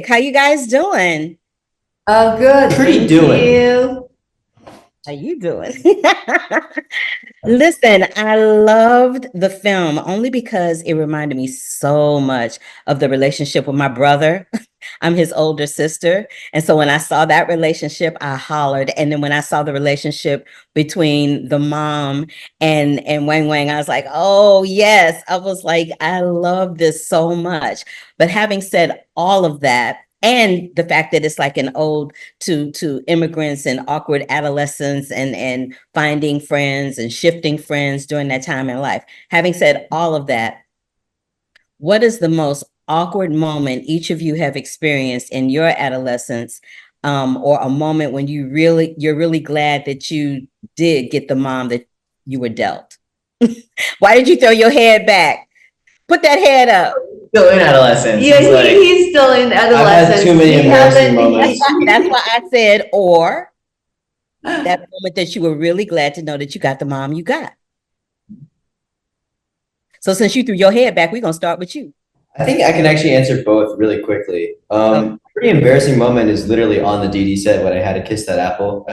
How you guys doing? Oh, good. Pretty Thank doing. you. How you doing? Listen, I loved the film only because it reminded me so much of the relationship with my brother. I'm his older sister. And so when I saw that relationship, I hollered. And then when I saw the relationship between the mom and Wang Wang, I was like, oh, yes. I was like, I love this so much. But having said all of that, and the fact that it's like an ode to immigrants and awkward adolescence and finding friends and shifting friends during that time in life. Having said all of that, what is the most awkward moment each of you have experienced in your adolescence, or a moment when you're really glad that you did get the mom that you were dealt? Why did you throw your head back? Put that head up. Still in adolescence. Yeah, He's like, he's still in I've adolescence. had too many He embarrassing haven't. moments. That's why I said, or that moment that you were really glad to know that you got the mom you got. So since you threw your head back, we're gonna start with you. I think I can actually answer both really quickly. Oh. Pretty embarrassing moment is literally on the Didi set when I had to kiss that apple.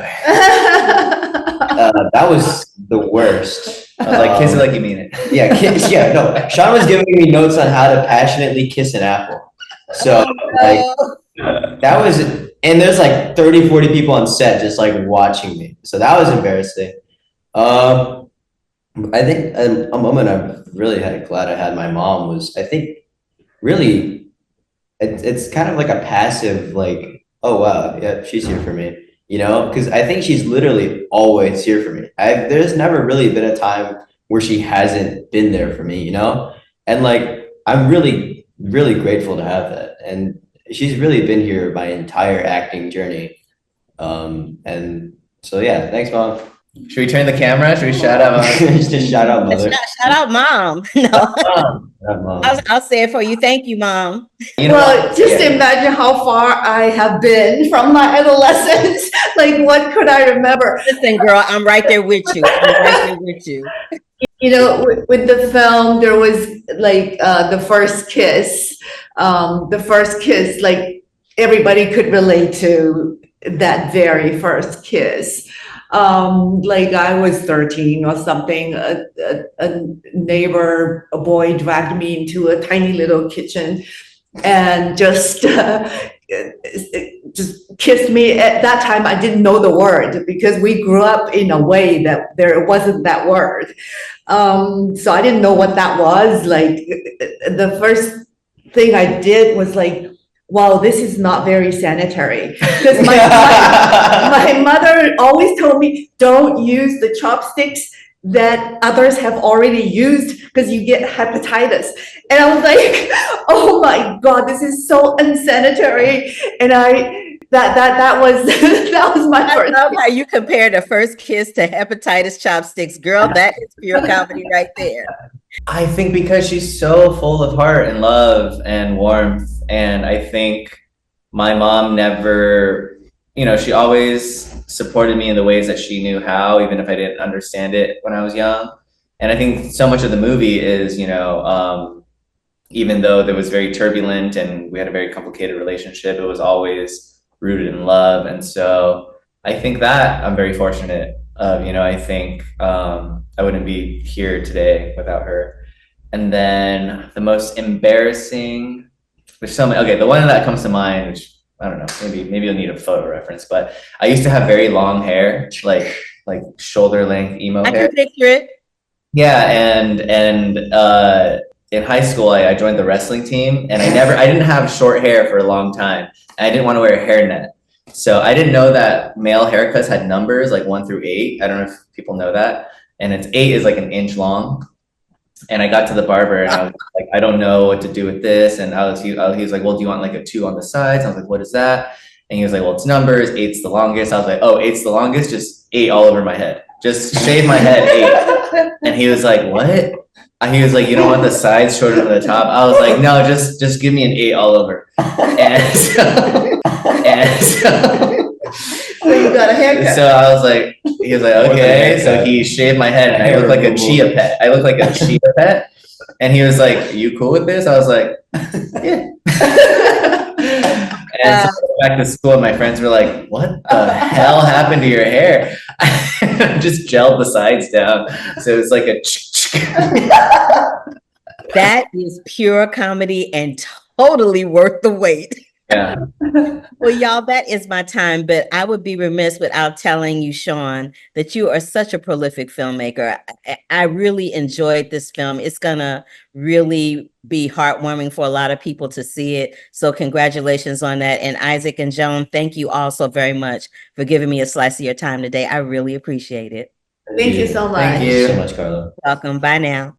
That was the worst. I was like, kiss it like you mean it. Yeah, yeah, no. Sean was giving me notes on how to passionately kiss an apple. So like that was, and there's like 30, 40 people on set just like watching me. So that was embarrassing. I think a moment I'm really glad I had my mom was, I think, really, it's kind of like a passive, like, oh wow, yeah, she's here for me, because I think she's literally always here for me. There's never really been a time where she hasn't been there for me, and like I'm really, really grateful to have that, and she's really been here my entire acting journey, and so yeah, thanks, mom. Should we turn the camera? Should we shout out? Just shout out mother. Shout out mom. No, Mom. I'll say it for you. Thank you, mom. Well, just imagine how far I have been from my adolescence. Like, what could I remember? Listen, girl, I'm right there with you. I'm right there with you. With the film, there was like the first kiss. Like everybody could relate to that very first kiss. Like I was 13 or something. A neighbor, a boy, dragged me into a tiny little kitchen and just kissed me. At that time, I didn't know the word because we grew up in a way that there wasn't that word. So I didn't know what that was. Like the first thing I did was like, wow, this is not very sanitary. Because my mother always told me, don't use the chopsticks that others have already used because you get hepatitis. And I was like, oh my God, this is so unsanitary. And that was that was my first. I love how you compare the first kiss to hepatitis chopsticks. Girl, that is pure comedy right there. I think because she's so full of heart and love and warmth. And I think my mom never, she always supported me in the ways that she knew how, even if I didn't understand it when I was young. And I think so much of the movie is, even though there was very turbulent and we had a very complicated relationship, it was always rooted in love. And so I think that I'm very fortunate of, I think I wouldn't be here today without her. And then the most embarrassing, there's so many, okay, the one that comes to mind, which I don't know, maybe you'll need a photo reference, but I used to have very long hair, like shoulder length emo hair. I can picture it. Yeah, and in high school, I joined the wrestling team, and I didn't have short hair for a long time. And I didn't want to wear a hairnet. So I didn't know that male haircuts had numbers like 1 through 8. I don't know if people know that. And 8 is like an inch long. And I got to the barber and I was like, I don't know what to do with this. And he was like, well, do you want like a 2 on the sides? I was like, what is that? And he was like, well, it's numbers. 8's the longest. I was like, oh, 8's the longest. Just 8 all over my head. Just shave my head 8. And he was like, what? And he was like, you don't want the sides shorter than the top? I was like, no, just give me an 8 all over. And So you got a haircut. So I was like, he was like, okay. So he shaved my head and I looked like a chia pet. I looked like a chia pet. And he was like, you cool with this? I was like, yeah. And so I went back to school, and my friends were like, "What the hell happened to your hair?" Just gelled the sides down, so it's like a. That is pure comedy and totally worth the wait. Yeah. Well, y'all, that is my time, but I would be remiss without telling you, Sean, that you are such a prolific filmmaker. I really enjoyed this film. It's gonna really be heartwarming for a lot of people to see it. So congratulations on that. And Isaac and Joan, thank you all so very much for giving me a slice of your time today. I really appreciate it. Thank you so much. Thank Thank you. you so much, Carla. Welcome. Bye now.